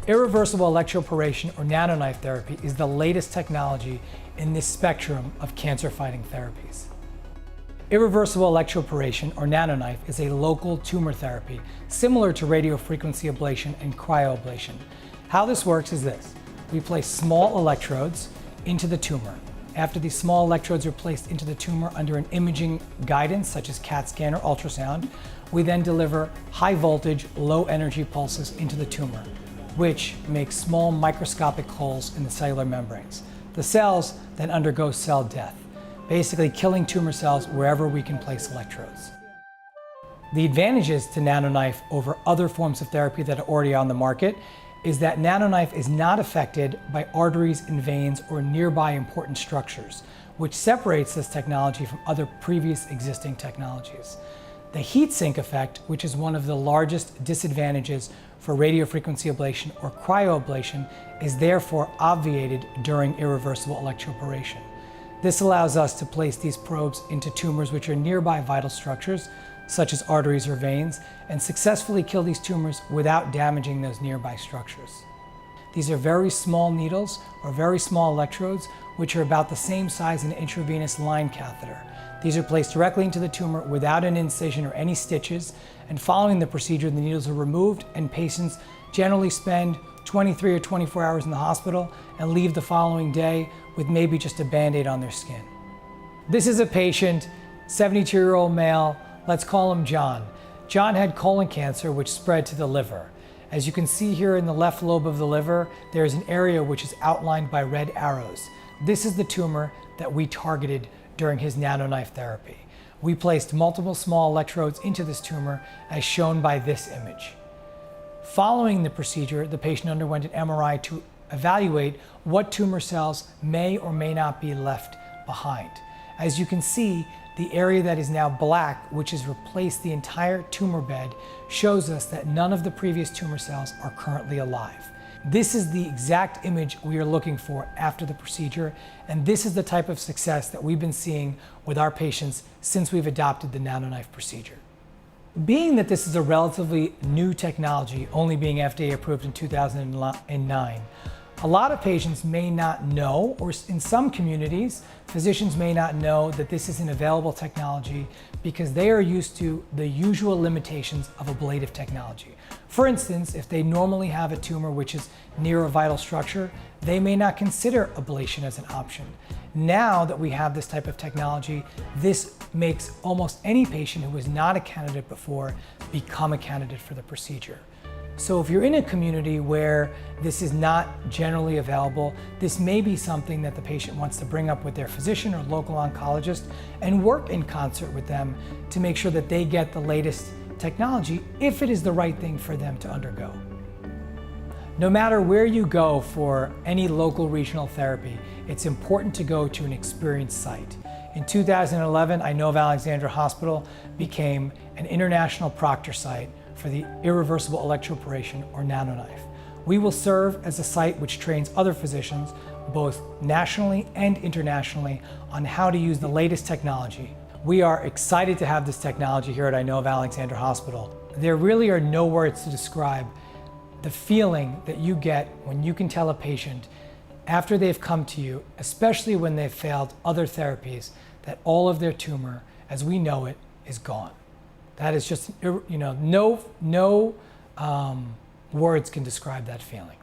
Irreversible electroporation or nanoknife therapy is the latest technology in this spectrum of cancer-fighting therapies. Irreversible electroporation or nanoknife is a local tumor therapy similar to radiofrequency ablation and cryoablation. How this works is this. We place small electrodes into the tumor. After these small electrodes are placed into the tumor under an imaging guidance such as CAT scan or ultrasound, we then deliver high voltage, low energy pulses into the tumor, which makes small microscopic holes in the cellular membranes. The cells then undergo cell death, basically killing tumor cells wherever we can place electrodes. The advantages to nanoknife over other forms of therapy that are already on the market is that nanoknife is not affected by arteries and veins or nearby important structures, which separates this technology from other previous existing technologies. The heat sink effect, which is one of the largest disadvantages for radiofrequency ablation or cryoablation, is therefore obviated during irreversible electroporation. This allows us to place these probes into tumors which are nearby vital structures, such as arteries or veins, and successfully kill these tumors without damaging those nearby structures. These are very small needles or very small electrodes, which are about the same size as an intravenous line catheter. These are placed directly into the tumor without an incision or any stitches, and following the procedure, the needles are removed and patients generally spend 23 or 24 hours in the hospital and leave the following day with maybe just a Band-Aid on their skin. This is a patient, 72-year-old male, let's call him John. John had colon cancer which spread to the liver. As you can see here in the left lobe of the liver, there is an area which is outlined by red arrows. This is the tumor that we targeted during his nanoknife therapy. We placed multiple small electrodes into this tumor as shown by this image. Following the procedure, the patient underwent an MRI to evaluate what tumor cells may or may not be left behind. As you can see, the area that is now black, which has replaced the entire tumor bed, shows us that none of the previous tumor cells are currently alive. This is the exact image we are looking for after the procedure, and this is the type of success that we've been seeing with our patients since we've adopted the nanoknife procedure. Being that this is a relatively new technology, only being FDA approved in 2009, a lot of patients may not know, or in some communities, physicians may not know that this is an available technology because they are used to the usual limitations of ablative technology. For instance, if they normally have a tumor which is near a vital structure, they may not consider ablation as an option. Now that we have this type of technology, this makes almost any patient who was not a candidate before become a candidate for the procedure. So if you're in a community where this is not generally available, this may be something that the patient wants to bring up with their physician or local oncologist and work in concert with them to make sure that they get the latest technology if it is the right thing for them to undergo. No matter where you go for any local regional therapy, it's important to go to an experienced site. In 2011, I know of Alexandra Hospital became an international proctor site for the irreversible electroporation or nanoknife. We will serve as a site which trains other physicians, both nationally and internationally, on how to use the latest technology. We are excited to have this technology here at I know of Alexandra Hospital. There really are no words to describe the feeling that you get when you can tell a patient after they've come to you, especially when they've failed other therapies, that all of their tumor, as we know it, is gone. That is just, no words can describe that feeling.